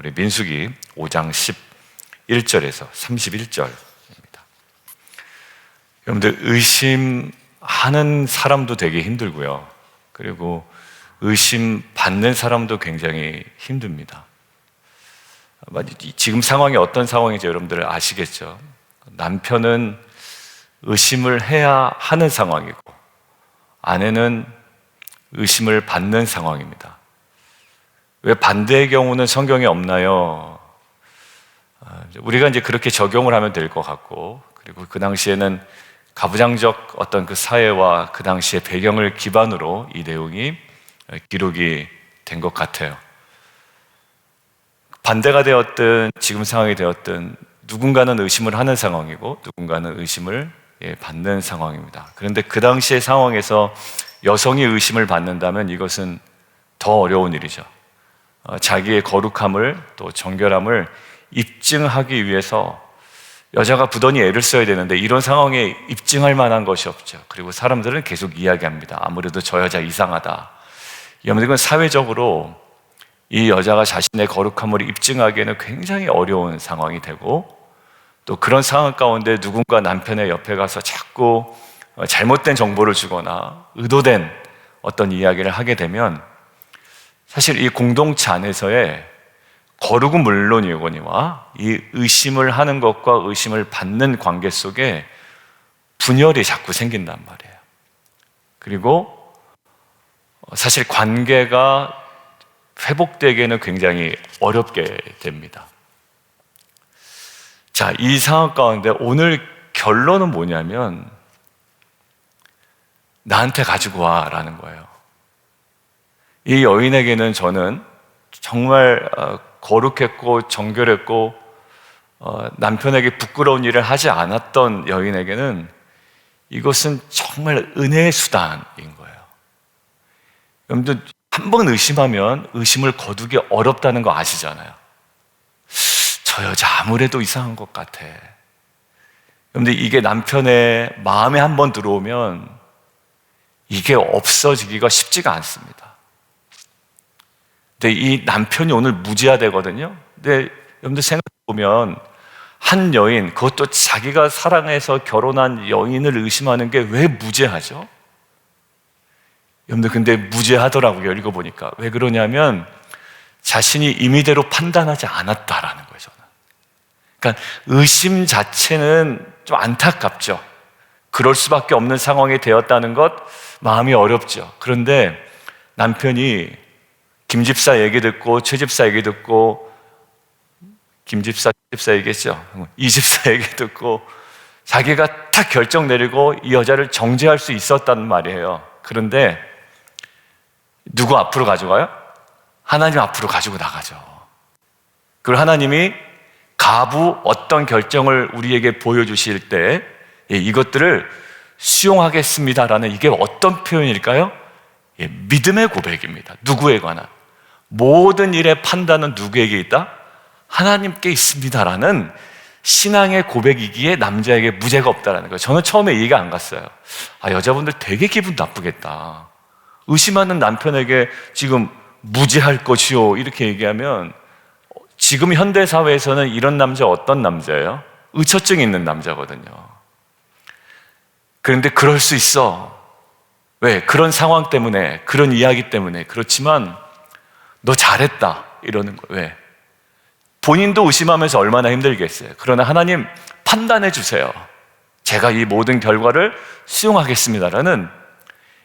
우리 민수기 5장 11절에서 31절입니다. 여러분들, 의심하는 사람도 되게 힘들고요. 그리고 의심받는 사람도 굉장히 힘듭니다. 지금 상황이 어떤 상황인지 여러분들 아시겠죠? 남편은 의심을 해야 하는 상황이고 아내는 의심을 받는 상황입니다. 왜 반대의 경우는 성경에 없나요? 우리가 이제 그렇게 적용을 하면 될 것 같고, 그리고 그 당시에는 가부장적 어떤 그 사회와 그 당시의 배경을 기반으로 이 내용이 기록이 된 것 같아요. 반대가 되었든 지금 상황이 되었든 누군가는 의심을 하는 상황이고 누군가는 의심을 받는 상황입니다. 그런데 그 당시의 상황에서 여성이 의심을 받는다면 이것은 더 어려운 일이죠. 자기의 거룩함을 또 정결함을 입증하기 위해서 여자가 부단히 애를 써야 되는데 이런 상황에 입증할 만한 것이 없죠. 그리고 사람들은 계속 이야기합니다. 아무래도 저 여자 이상하다. 이건 사회적으로 이 여자가 자신의 거룩함을 입증하기에는 굉장히 어려운 상황이 되고, 또 그런 상황 가운데 누군가 남편의 옆에 가서 자꾸 잘못된 정보를 주거나 의도된 어떤 이야기를 하게 되면 사실 이 공동체 안에서의 거룩은 물론이거니와 이 의심을 하는 것과 의심을 받는 관계 속에 분열이 자꾸 생긴단 말이에요. 그리고 사실 관계가 회복되기에는 굉장히 어렵게 됩니다. 자, 이 상황 가운데 오늘 결론은 뭐냐면 나한테 가지고 와 라는 거예요. 이 여인에게는 저는 정말 거룩했고 정결했고 남편에게 부끄러운 일을 하지 않았던 여인에게는 이것은 정말 은혜의 수단인 거예요. 여러분들, 한 번 의심하면 의심을 거두기 어렵다는 거 아시잖아요. 저 여자 아무래도 이상한 것 같아. 여러분들, 이게 남편의 마음에 한 번 들어오면 이게 없어지기가 쉽지가 않습니다. 근데 이 남편이 오늘 무죄가 되거든요. 근데 여러분들 생각해보면 한 여인, 그것도 자기가 사랑해서 결혼한 여인을 의심하는 게 왜 무죄하죠? 여러분들, 근데 무죄하더라고요. 읽어보니까. 왜 그러냐면 자신이 임의대로 판단하지 않았다라는 거예요, 저는. 그러니까 의심 자체는 좀 안타깝죠. 그럴 수밖에 없는 상황이 되었다는 것, 마음이 어렵죠. 그런데 남편이 김집사 얘기 듣고 최집사 얘기 듣고, 김집사, 최집사 얘기했죠. 이집사 얘기 듣고 자기가 딱 결정 내리고 이 여자를 정죄할 수 있었단 말이에요. 그런데 누구 앞으로 가져가요? 하나님 앞으로 가지고 나가죠. 그리고 하나님이 가부 어떤 결정을 우리에게 보여주실 때 이것들을 수용하겠습니다라는, 이게 어떤 표현일까요? 믿음의 고백입니다. 누구에 관한? 모든 일의 판단은 누구에게 있다? 하나님께 있습니다라는 신앙의 고백이기에 남자에게 무죄가 없다라는 거예요. 저는 처음에 이해가 안 갔어요. 여자분들 되게 기분 나쁘겠다. 의심하는 남편에게 지금 무죄할 것이요 이렇게 얘기하면, 지금 현대사회에서는 이런 남자 어떤 남자예요? 의처증 있는 남자거든요. 그런데 그럴 수 있어. 왜? 그런 상황 때문에, 그런 이야기 때문에. 그렇지만 너 잘했다 이러는 거예요. 왜? 본인도 의심하면서 얼마나 힘들겠어요. 그러나 하나님 판단해 주세요. 제가 이 모든 결과를 수용하겠습니다라는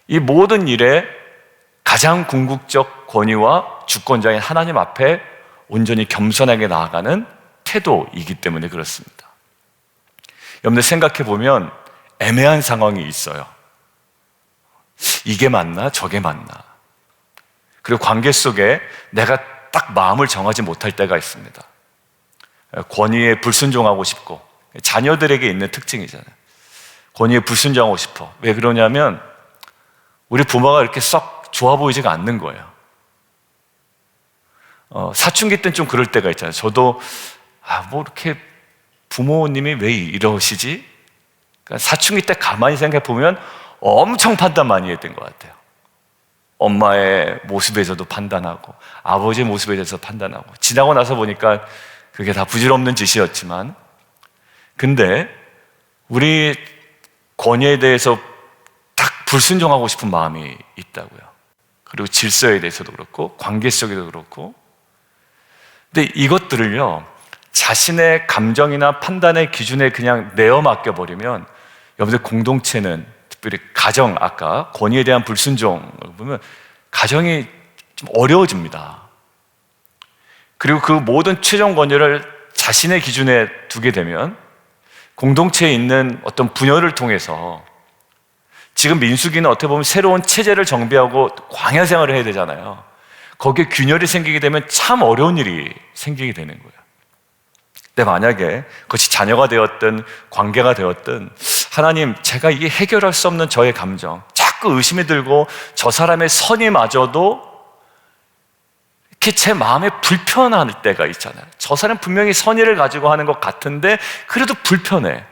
이 모든 일에 가장 궁극적 권위와 주권자인 하나님 앞에 온전히 겸손하게 나아가는 태도이기 때문에 그렇습니다. 여러분들 생각해 보면 애매한 상황이 있어요. 이게 맞나 저게 맞나. 그리고 관계 속에 내가 딱 마음을 정하지 못할 때가 있습니다. 권위에 불순종하고 싶고, 자녀들에게 있는 특징이잖아요. 권위에 불순종하고 싶어. 왜 그러냐면 우리 부모가 이렇게 썩 좋아 보이지가 않는 거예요. 사춘기 때는 좀 그럴 때가 있잖아요. 저도 뭐 이렇게 부모님이 왜 이러시지? 그러니까 사춘기 때 가만히 생각해 보면 엄청 판단 많이 했던 것 같아요. 엄마의 모습에서도 판단하고 아버지의 모습에 대해서 판단하고, 지나고 나서 보니까 그게 다 부질없는 짓이었지만, 근데 우리 권위에 대해서 딱 불순종하고 싶은 마음이 있다고요. 그리고 질서에 대해서도 그렇고 관계 속에도 그렇고. 근데 이것들을요, 자신의 감정이나 판단의 기준에 그냥 내어 맡겨버리면, 여러분들 공동체는, 특별히 가정, 아까 권위에 대한 불순종을 보면 가정이 좀 어려워집니다. 그리고 그 모든 최종 권위를 자신의 기준에 두게 되면 공동체에 있는 어떤 분열을 통해서, 지금 민수기는 어떻게 보면 새로운 체제를 정비하고 광야 생활을 해야 되잖아요. 거기에 균열이 생기게 되면 참 어려운 일이 생기게 되는 거예요. 근데 만약에 그것이 자녀가 되었든 관계가 되었든, 하나님, 제가 이게 해결할 수 없는 저의 감정, 자꾸 의심이 들고 저 사람의 선이마저도 이렇게 제 마음에 불편할 때가 있잖아요. 저 사람 분명히 선의를 가지고 하는 것 같은데 그래도 불편해.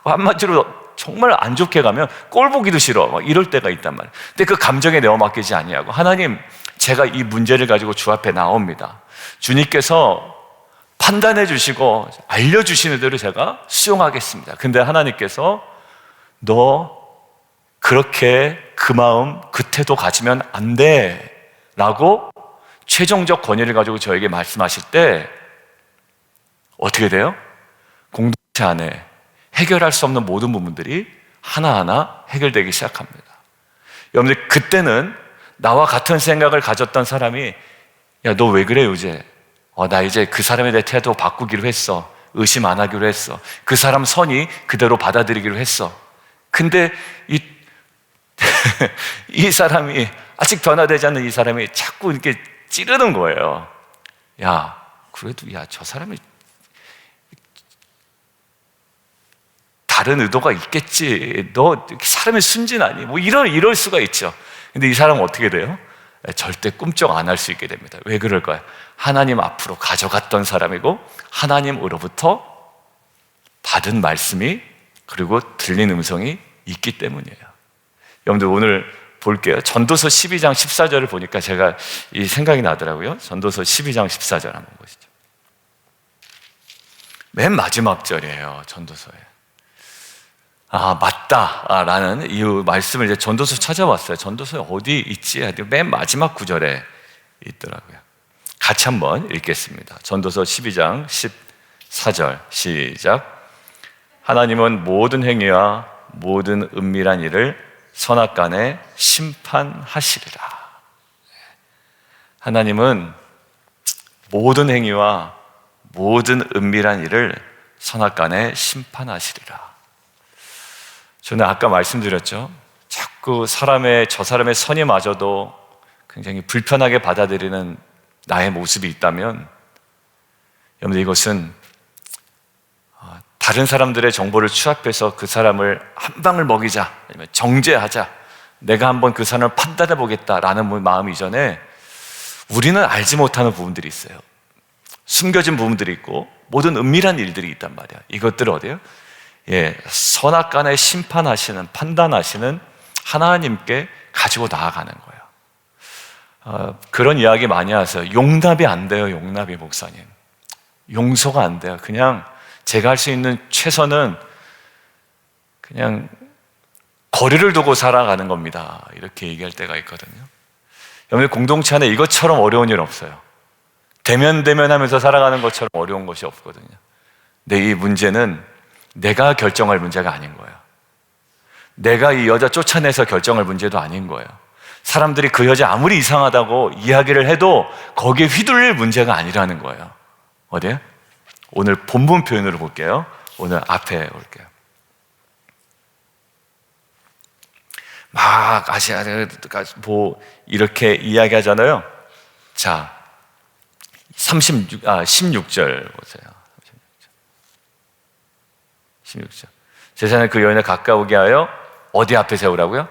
한마디로 정말 안 좋게 가면 꼴 보기도 싫어, 막 이럴 때가 있단 말이에요. 근데 그 감정에 내어 맡기지 아니하고, 하나님, 제가 이 문제를 가지고 주 앞에 나옵니다. 주님께서 판단해 주시고 알려주시는 대로 제가 수용하겠습니다. 근데 하나님께서 너 그렇게 그 마음, 그 태도 가지면 안 돼 라고 최종적 권위를 가지고 저에게 말씀하실 때 어떻게 돼요? 공동체 안에 해결할 수 없는 모든 부분들이 하나하나 해결되기 시작합니다. 여러분들, 그때는 나와 같은 생각을 가졌던 사람이, 야, 너 왜 그래 요새? 나 이제 그 사람에 대해 태도 바꾸기로 했어. 의심 안 하기로 했어. 그 사람 선이 그대로 받아들이기로 했어. 근데 이 사람이, 아직 변화되지 않는 이 사람이 자꾸 이렇게 찌르는 거예요. 야, 그래도 저 사람이 다른 의도가 있겠지. 너 사람의 순진하니? 뭐 이럴 수가 있죠. 근데 이 사람은 어떻게 돼요? 절대 꿈쩍 안 할 수 있게 됩니다. 왜 그럴까요? 하나님 앞으로 가져갔던 사람이고 하나님으로부터 받은 말씀이, 그리고 들린 음성이 있기 때문이에요. 여러분들, 오늘 볼게요. 전도서 12장 14절을 보니까 제가 이 생각이 나더라고요. 전도서 12장 14절 한번 보시죠. 맨 마지막 절이에요, 전도서에. 맞다 라는 이 말씀을 이제 전도서 찾아봤어요. 전도서에 어디 있지? 맨 마지막 구절에 있더라고요. 같이 한번 읽겠습니다. 전도서 12장 14절 시작. 하나님은 모든 행위와 모든 은밀한 일을 선악간에 심판하시리라. 하나님은 모든 행위와 모든 은밀한 일을 선악간에 심판하시리라. 저는 아까 말씀드렸죠. 자꾸 저 사람의 선이마저도 굉장히 불편하게 받아들이는 나의 모습이 있다면, 여러분들, 이것은 다른 사람들의 정보를 취합해서 그 사람을 한 방을 먹이자, 아니면 정죄하자, 내가 한번 그 사람을 판단해 보겠다라는 마음 이전에 우리는 알지 못하는 부분들이 있어요. 숨겨진 부분들이 있고 모든 은밀한 일들이 있단 말이야. 이것들을 어디요? 선악간에 심판하시는, 판단하시는 하나님께 가지고 나아가는 거예요. 그런 이야기 많이 하세요. 용납이 안 돼요, 용납이, 목사님. 용서가 안 돼요. 그냥 제가 할 수 있는 최선은 그냥 거리를 두고 살아가는 겁니다. 이렇게 얘기할 때가 있거든요. 여러분, 공동체 안에 이것처럼 어려운 일 없어요. 대면하면서 살아가는 것처럼 어려운 것이 없거든요. 근데 이 문제는 내가 결정할 문제가 아닌 거예요. 내가 이 여자 쫓아내서 결정할 문제도 아닌 거예요. 사람들이 그 여자 아무리 이상하다고 이야기를 해도 거기에 휘둘릴 문제가 아니라는 거예요. 어디요? 오늘 본문 표현으로 볼게요. 오늘 앞에 볼게요. 막 이렇게 이야기하잖아요. 자, 16절 보세요. 16절. 제사장은 그 여인을 가까우게 하여 어디 앞에 세우라고요?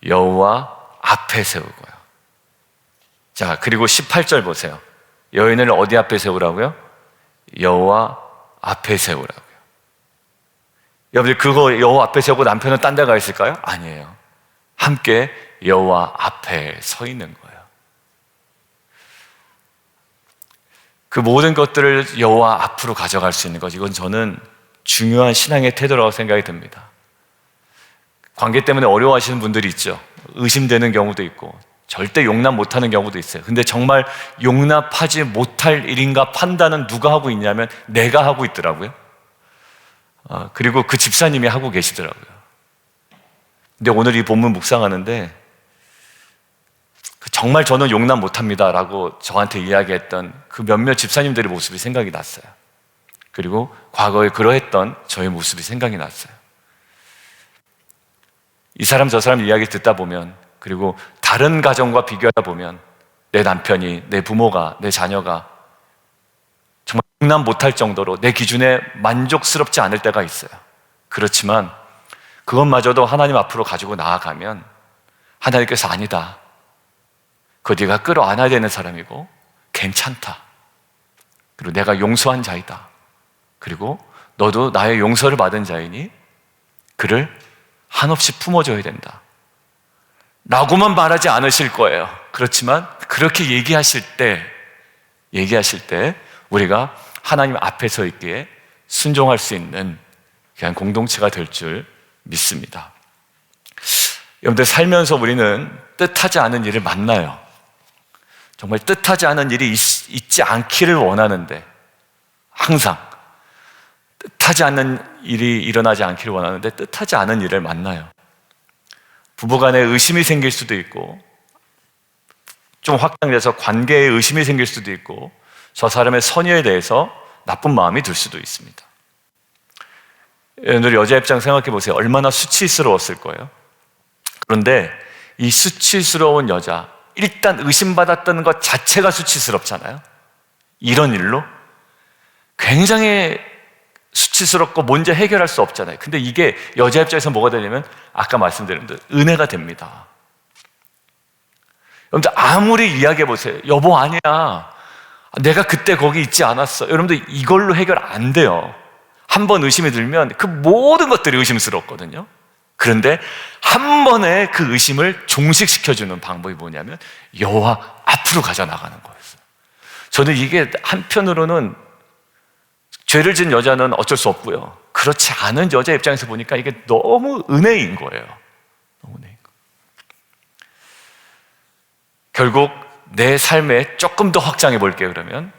여호와 앞에 세우고요. 자, 그리고 18절 보세요. 여인을 어디 앞에 세우라고요? 여호와 앞에 세우라고요. 여러분들, 그거 여호와 앞에 세우고 남편은 딴 데 가 있을까요? 아니에요. 함께 여호와 앞에 서 있는 거예요. 그 모든 것들을 여호와 앞으로 가져갈 수 있는 것, 이건 저는 중요한 신앙의 태도라고 생각이 듭니다. 관계 때문에 어려워하시는 분들이 있죠. 의심되는 경우도 있고 절대 용납 못하는 경우도 있어요. 근데 정말 용납하지 못할 일인가 판단은 누가 하고 있냐면 내가 하고 있더라고요. 그리고 그 집사님이 하고 계시더라고요. 근데 오늘 이 본문 묵상하는데 정말 저는 용납 못합니다 라고 저한테 이야기했던 그 몇몇 집사님들의 모습이 생각이 났어요. 그리고 과거에 그러했던 저의 모습이 생각이 났어요. 이 사람 저 사람 이야기 듣다 보면, 그리고 다른 가정과 비교하다 보면 내 남편이, 내 부모가, 내 자녀가 정말 용납 못할 정도로 내 기준에 만족스럽지 않을 때가 있어요. 그렇지만 그것마저도 하나님 앞으로 가지고 나아가면 하나님께서 아니다, 그거 네가 끌어안아야 되는 사람이고 괜찮다, 그리고 내가 용서한 자이다, 그리고 너도 나의 용서를 받은 자이니 그를 한없이 품어줘야 된다 라고만 말하지 않으실 거예요. 그렇지만 그렇게 얘기하실 때 우리가 하나님 앞에 서 있기에 순종할 수 있는 그냥 공동체가 될 줄 믿습니다. 여러분들, 살면서 우리는 뜻하지 않은 일을 만나요. 정말 뜻하지 않은 일이 있지 않기를 원하는데, 항상 뜻하지 않는 일이 일어나지 않기를 원하는데 뜻하지 않은 일을 만나요. 부부간에 의심이 생길 수도 있고, 좀 확장돼서 관계에 의심이 생길 수도 있고, 저 사람의 선의에 대해서 나쁜 마음이 들 수도 있습니다. 여러분들, 여자 입장 생각해 보세요. 얼마나 수치스러웠을 거예요. 그런데 이 수치스러운 여자, 일단 의심받았던 것 자체가 수치스럽잖아요. 이런 일로 굉장히 수치스럽고 문제 해결할 수 없잖아요. 근데 이게 여자 입장에서 뭐가 되냐면, 아까 말씀드린 대로 은혜가 됩니다. 여러분들, 아무리 이야기해 보세요. 여보 아니야, 내가 그때 거기 있지 않았어. 여러분들, 이걸로 해결 안 돼요. 한 번 의심이 들면 그 모든 것들이 의심스럽거든요. 그런데 한 번에 그 의심을 종식시켜주는 방법이 뭐냐면 여호와 앞으로 가져나가는 거였어요. 저는 이게 한편으로는 죄를 지은 여자는 어쩔 수 없고요, 그렇지 않은 여자 입장에서 보니까 이게 너무 은혜인 거예요. 너무 은혜인 거예요. 결국 내 삶에 조금 더 확장해 볼게요. 그러면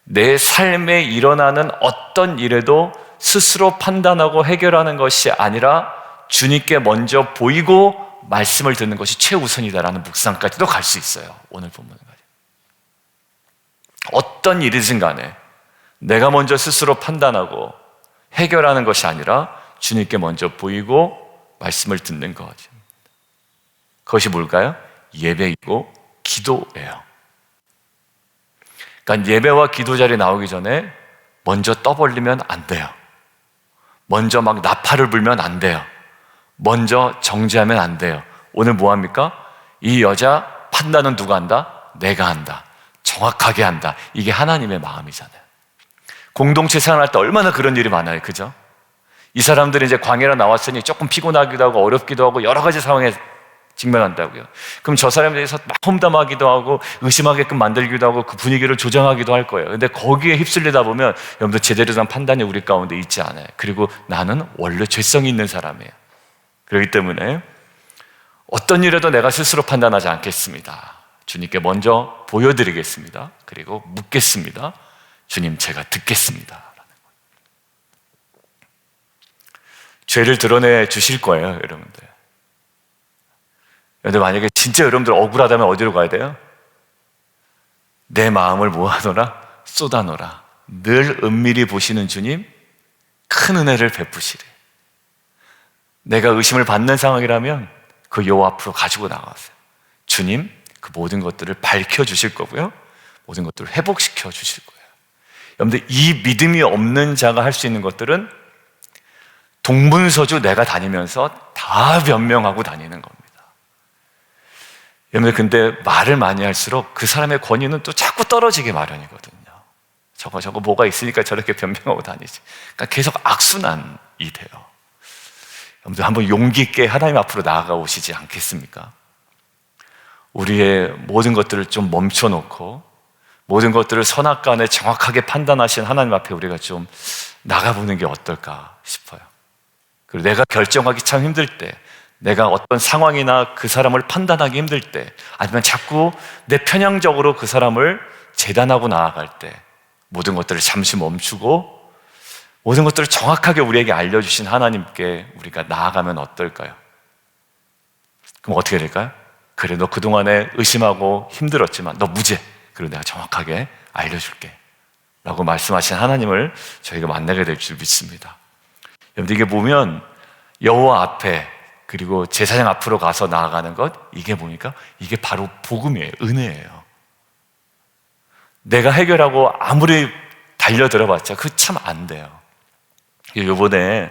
내 삶에 일어나는 어떤 일에도 스스로 판단하고 해결하는 것이 아니라 주님께 먼저 보이고 말씀을 듣는 것이 최우선이다라는 묵상까지도 갈 수 있어요. 오늘 본문까지. 어떤 일이든 간에 내가 먼저 스스로 판단하고 해결하는 것이 아니라 주님께 먼저 보이고 말씀을 듣는 것. 그것이 뭘까요? 예배이고 기도예요. 그러니까 예배와 기도 자리에 나오기 전에 먼저 떠벌리면 안 돼요. 먼저 막 나팔을 불면 안 돼요. 먼저 정죄하면 안 돼요. 오늘 뭐 합니까? 이 여자 판단은 누가 한다? 내가 한다. 정확하게 한다. 이게 하나님의 마음이잖아요. 공동체 생활할 때 얼마나 그런 일이 많아요. 그죠? 이 사람들이 이제 광야로 나왔으니 조금 피곤하기도 하고 어렵기도 하고 여러 가지 상황에 직면한다고요. 그럼 저 사람에 대해서 막 험담하기도 하고 의심하게끔 만들기도 하고 그 분위기를 조정하기도 할 거예요. 근데 거기에 휩쓸리다 보면 여러분들 제대로 된 판단이 우리 가운데 있지 않아요. 그리고 나는 원래 죄성이 있는 사람이에요. 그렇기 때문에 어떤 일에도 내가 스스로 판단하지 않겠습니다. 주님께 먼저 보여드리겠습니다. 그리고 묻겠습니다. 주님, 제가 듣겠습니다. 죄를 드러내 주실 거예요, 여러분들. 여러분들, 만약에 진짜 여러분들 억울하다면 어디로 가야 돼요? 내 마음을 모아놓으라, 쏟아놓으라. 늘 은밀히 보시는 주님, 큰 은혜를 베푸시래. 내가 의심을 받는 상황이라면 그 여호와 앞으로 가지고 나가세요. 주님, 그 모든 것들을 밝혀주실 거고요, 모든 것들을 회복시켜 주실 거예요. 여러분들, 이 믿음이 없는 자가 할 수 있는 것들은 동분서주 내가 다니면서 다 변명하고 다니는 겁니다. 여러분들, 근데 말을 많이 할수록 그 사람의 권위는 또 자꾸 떨어지게 마련이거든요. 저거 뭐가 있으니까 저렇게 변명하고 다니지. 그러니까 계속 악순환이 돼요. 여러분들, 한번 용기 있게 하나님 앞으로 나아가 오시지 않겠습니까? 우리의 모든 것들을 좀 멈춰놓고 모든 것들을 선악간에 정확하게 판단하신 하나님 앞에 우리가 좀 나가보는 게 어떨까 싶어요. 그리고 내가 결정하기 참 힘들 때, 내가 어떤 상황이나 그 사람을 판단하기 힘들 때, 아니면 자꾸 내 편향적으로 그 사람을 재단하고 나아갈 때 모든 것들을 잠시 멈추고 모든 것들을 정확하게 우리에게 알려주신 하나님께 우리가 나아가면 어떨까요? 그럼 어떻게 될까요? 그래, 너 그동안에 의심하고 힘들었지만 너 무죄. 그리고 내가 정확하게 알려줄게 라고 말씀하신 하나님을 저희가 만나게 될 줄 믿습니다. 여러분, 이게 보면 여호와 앞에 그리고 제사장 앞으로 가서 나아가는 것, 이게 뭡니까? 이게 바로 복음이에요. 은혜예요. 내가 해결하고 아무리 달려들어봤자 그거 참 안 돼요. 이번에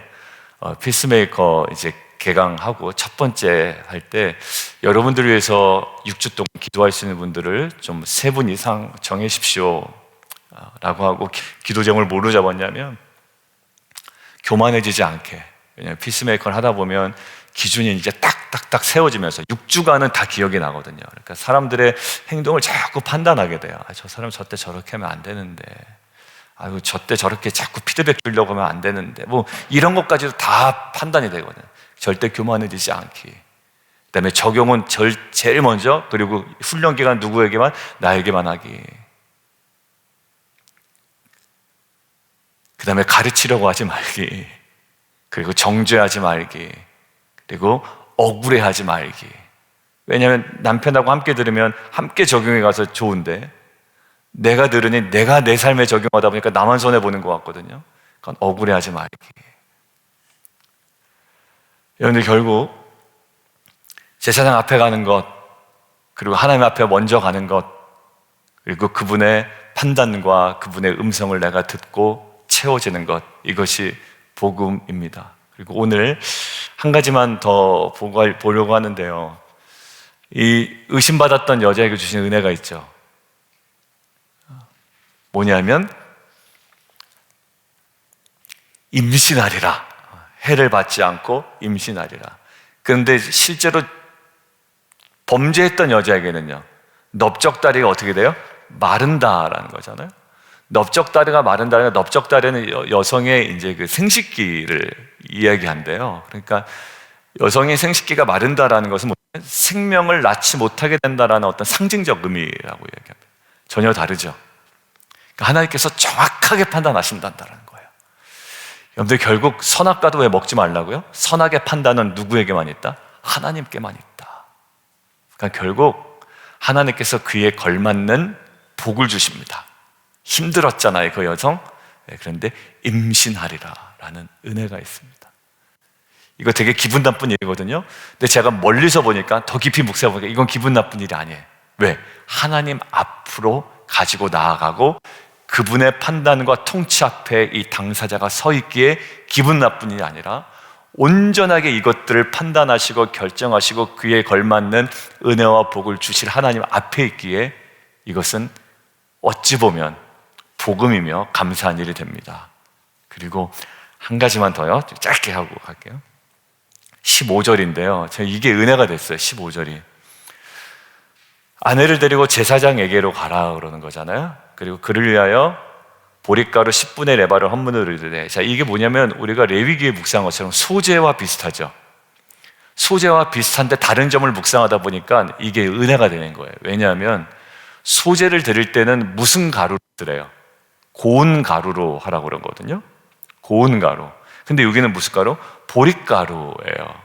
피스메이커 이제 개강하고 첫 번째 할 때 여러분들 위해서 6주 동안 기도할 수 있는 분들을 좀 3분 이상 정해십시오 라고 하고 기도 제목을 뭐로 잡았냐면 교만해지지 않게. 왜냐하면 피스메이커를 하다 보면 기준이 이제 딱딱딱 세워지면서 6주간은 다 기억이 나거든요. 그러니까 사람들의 행동을 자꾸 판단하게 돼요. 저 사람 저때 저렇게 하면 안 되는데, 아유 저때 저렇게 자꾸 피드백 주려고 하면 안 되는데, 뭐 이런 것까지도 다 판단이 되거든요. 절대 교만해지지 않기. 그다음에 적용은 제일 먼저, 그리고 훈련 기간 누구에게만? 나에게만 하기. 그다음에 가르치려고 하지 말기. 그리고 정죄하지 말기. 그리고 억울해하지 말기. 왜냐하면 남편하고 함께 들으면 함께 적용해 가서 좋은데, 내가 들으니 내가 내 삶에 적용하다 보니까 나만 손해보는 것 같거든요. 그러니까 억울해하지 말기. 여러분들, 결국 제사장 앞에 가는 것, 그리고 하나님 앞에 먼저 가는 것, 그리고 그분의 판단과 그분의 음성을 내가 듣고 채워지는 것, 이것이 복음입니다. 그리고 오늘 한 가지만 더 보려고 하는데요, 이 의심받았던 여자에게 주신 은혜가 있죠. 뭐냐면 임신하리라. 해를 받지 않고 임신하리라. 그런데 실제로 범죄했던 여자에게는요, 넓적다리가 어떻게 돼요? 마른다라는 거잖아요. 넓적다리가 마른다는, 넓적다리는 여성의 이제 그 생식기를 이야기한대요. 그러니까 여성의 생식기가 마른다라는 것은 생명을 낳지 못하게 된다라는 어떤 상징적 의미라고 얘기합니다. 전혀 다르죠. 그러니까 하나님께서 정확하게 판단하신다는 거예요. 여러분들, 결국 선악과도 왜 먹지 말라고요? 선악의 판단은 누구에게만 있다? 하나님께만 있다. 그러니까 결국 하나님께서 그에 걸맞는 복을 주십니다. 힘들었잖아요, 그 여성. 그런데 임신하리라 라는 은혜가 있습니다. 이거 되게 기분 나쁜 일이거든요. 근데 제가 멀리서 보니까, 더 깊이 묵상해 보니까 이건 기분 나쁜 일이 아니에요. 왜? 하나님 앞으로 가지고 나아가고 그분의 판단과 통치 앞에 이 당사자가 서 있기에 기분 나쁜 일이 아니라 온전하게 이것들을 판단하시고 결정하시고 그에 걸맞는 은혜와 복을 주실 하나님 앞에 있기에 이것은 어찌 보면 복음이며 감사한 일이 됩니다. 그리고 한 가지만 더요, 짧게 하고 갈게요. 15절인데요 제가 이게 은혜가 됐어요. 15절이 아내를 데리고 제사장에게로 가라 그러는 거잖아요. 그리고 그를 위하여 보릿가루 10분의 레바를 헌물을 이르되. 자, 이게 뭐냐면 우리가 레위기에 묵상한 것처럼 소제와 비슷하죠. 소제와 비슷한데 다른 점을 묵상하다 보니까 이게 은혜가 되는 거예요. 왜냐하면 소제를 드릴 때는 무슨 가루를 드려요? 고운 가루로 하라고 그런 거거든요. 고운 가루. 근데 여기는 무슨 가루? 보릿가루예요.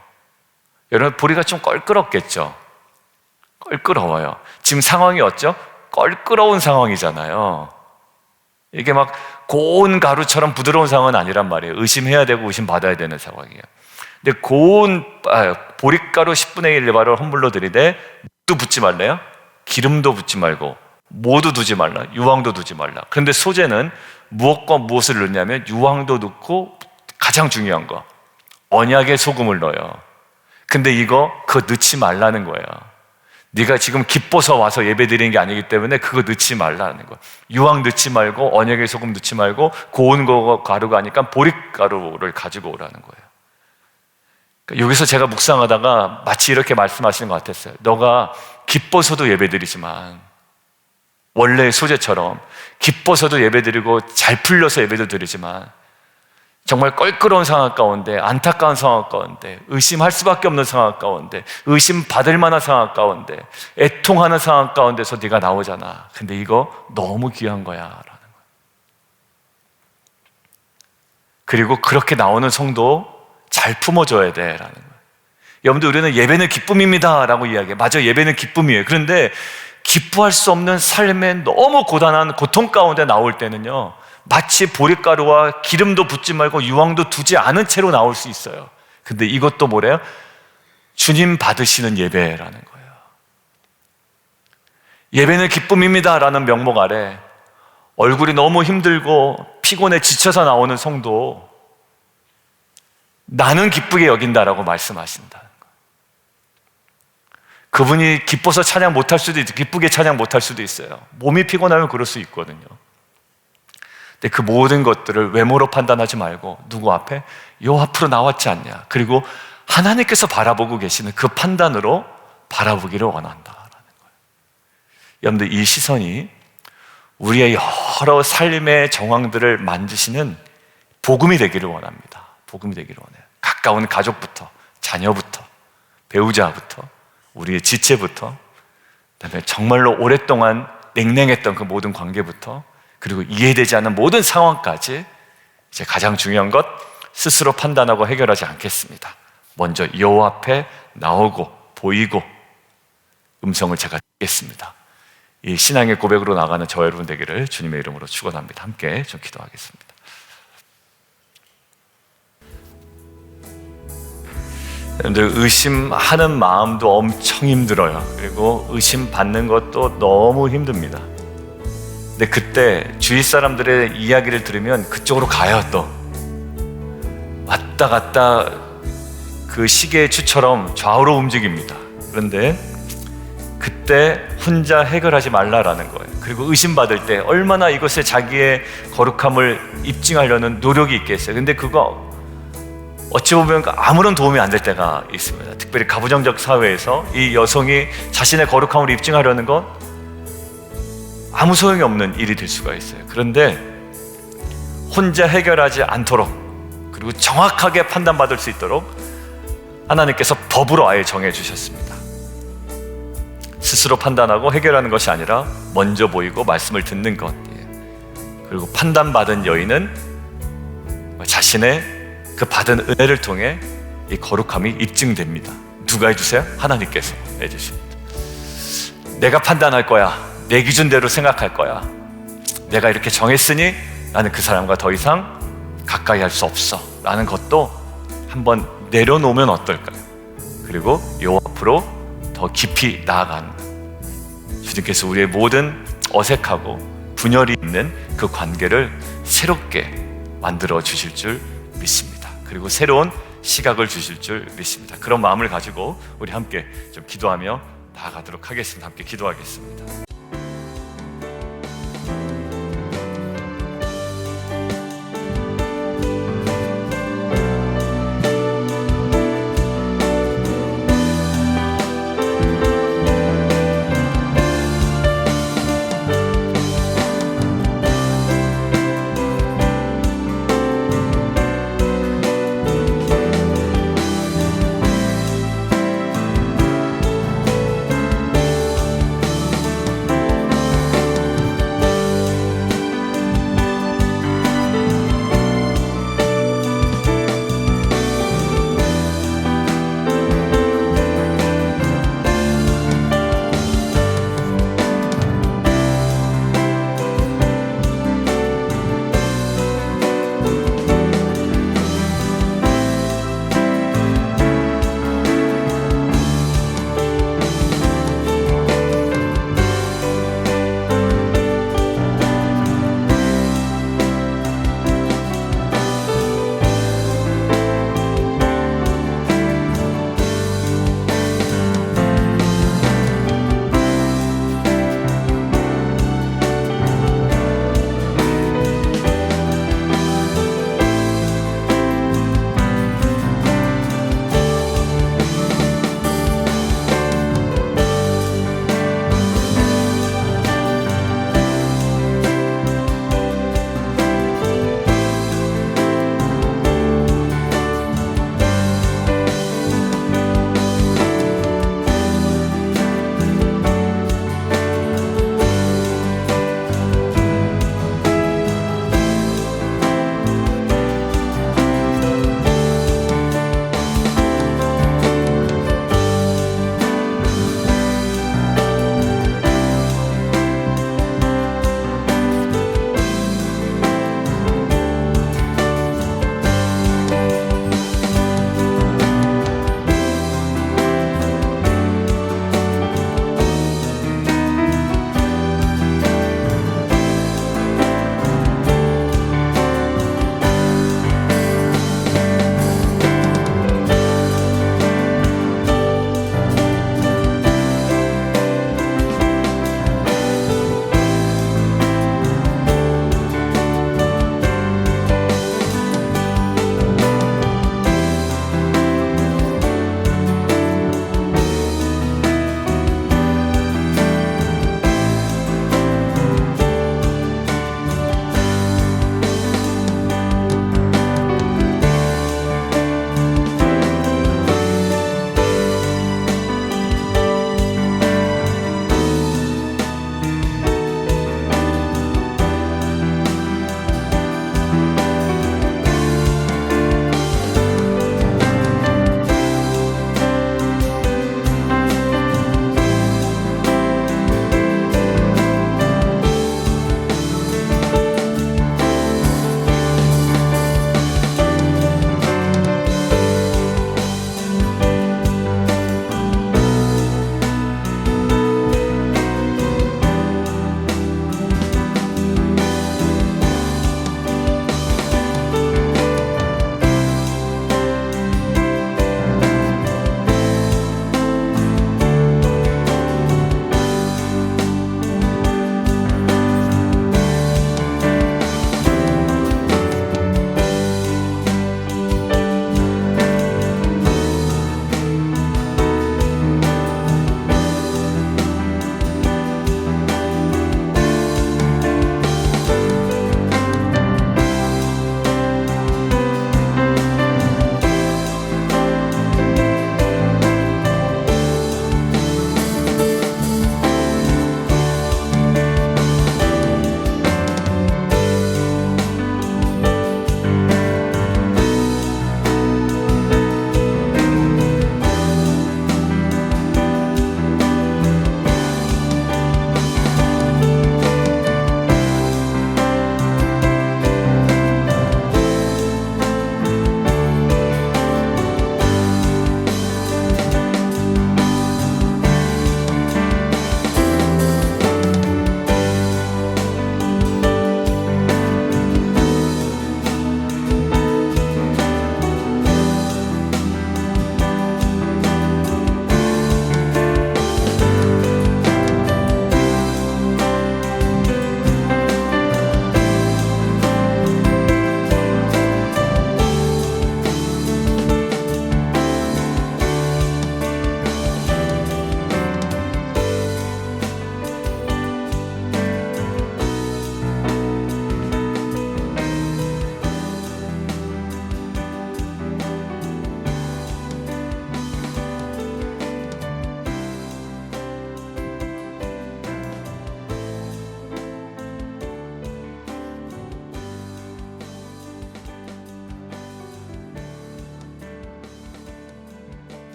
여러분, 보리가 좀 껄끄럽겠죠? 껄끄러워요. 지금 상황이 어쩌? 껄끄러운 상황이잖아요. 이게 막 고운 가루처럼 부드러운 상황은 아니란 말이에요. 의심해야 되고 의심받아야 되는 상황이에요. 근데 고운 보릿가루 10분의 1 레바를 헌물로 드리되 또 붓지 말래요? 기름도 붓지 말고 모두 두지 말라. 유황도 두지 말라. 그런데 소제는 무엇과 무엇을 넣냐면 유황도 넣고 가장 중요한 거, 언약의 소금을 넣어요. 근데 그거 넣지 말라는 거예요. 네가 지금 기뻐서 와서 예배 드리는 게 아니기 때문에 그거 넣지 말라는 거예요. 유황 넣지 말고 언약의 소금 넣지 말고 고운 가루가 아니까 보릿가루를 가지고 오라는 거예요. 여기서 제가 묵상하다가 마치 이렇게 말씀하시는 것 같았어요. 너가 기뻐서도 예배드리지만, 원래의 소재처럼 기뻐서도 예배드리고 잘 풀려서 예배도 드리지만, 정말 껄끄러운 상황 가운데, 안타까운 상황 가운데, 의심할 수밖에 없는 상황 가운데, 의심받을 만한 상황 가운데, 애통하는 상황 가운데서 네가 나오잖아. 근데 이거 너무 귀한 거야 라는 거예요. 그리고 그렇게 나오는 성도 잘 품어줘야 돼 라는 거예요. 여러분들, 우리는 예배는 기쁨입니다 라고 이야기해요. 맞아요, 예배는 기쁨이에요. 그런데 기뻐할 수 없는 삶의 너무 고단한 고통 가운데 나올 때는요, 마치 보릿가루와 기름도 붓지 말고 유황도 두지 않은 채로 나올 수 있어요. 근데 이것도 뭐래요? 주님 받으시는 예배라는 거예요. 예배는 기쁨입니다 라는 명목 아래 얼굴이 너무 힘들고 피곤해 지쳐서 나오는 성도, 나는 기쁘게 여긴다라고 말씀하신다는 거예요. 그분이 기뻐서 찬양 못할 수도 있고 기쁘게 찬양 못할 수도 있어요. 몸이 피곤하면 그럴 수 있거든요. 근데 그 모든 것들을 외모로 판단하지 말고 누구 앞에? 요 앞으로 나왔지 않냐, 그리고 하나님께서 바라보고 계시는 그 판단으로 바라보기를 원한다라는 거예요. 여러분들, 이 시선이 우리의 여러 삶의 정황들을 만드시는 복음이 되기를 원합니다. 복음이 되기를 원해요. 가까운 가족부터, 자녀부터, 배우자부터, 우리의 지체부터, 그다음에 정말로 오랫동안 냉랭했던 그 모든 관계부터, 그리고 이해되지 않는 모든 상황까지 이제 가장 중요한 것, 스스로 판단하고 해결하지 않겠습니다. 먼저 여호와 앞에 나오고 보이고 음성을 제가 듣겠습니다. 이 신앙의 고백으로 나가는 저와 여러분 되기를 주님의 이름으로 축원합니다. 함께 좀 기도하겠습니다. 여러분들, 의심하는 마음도 엄청 힘들어요. 그리고 의심받는 것도 너무 힘듭니다. 근데 그때 주위 사람들의 이야기를 들으면 그쪽으로 가요. 또 왔다 갔다 그 시계의 추처럼 좌우로 움직입니다. 그런데 그때 혼자 해결하지 말라라는 거예요. 그리고 의심받을 때 얼마나 이것에 자기의 거룩함을 입증하려는 노력이 있겠어요. 근데 그거 어찌 보면 아무런 도움이 안 될 때가 있습니다. 특별히 가부장적 사회에서 이 여성이 자신의 거룩함을 입증하려는 건 아무 소용이 없는 일이 될 수가 있어요. 그런데 혼자 해결하지 않도록, 그리고 정확하게 판단받을 수 있도록 하나님께서 법으로 아예 정해주셨습니다. 스스로 판단하고 해결하는 것이 아니라 먼저 보이고 말씀을 듣는 것. 그리고 판단받은 여인은 자신의 그 받은 은혜를 통해 이 거룩함이 입증됩니다. 누가 해주세요? 하나님께서 해주십니다. 내가 판단할 거야, 내 기준대로 생각할 거야, 내가 이렇게 정했으니 나는 그 사람과 더 이상 가까이 할 수 없어 라는 것도 한번 내려놓으면 어떨까요? 그리고 요 앞으로 더 깊이 나아가는, 주님께서 우리의 모든 어색하고 분열이 있는 그 관계를 새롭게 만들어 주실 줄 믿습니다. 그리고 새로운 시각을 주실 줄 믿습니다. 그런 마음을 가지고 우리 함께 좀 기도하며 나아가도록 하겠습니다. 함께 기도하겠습니다.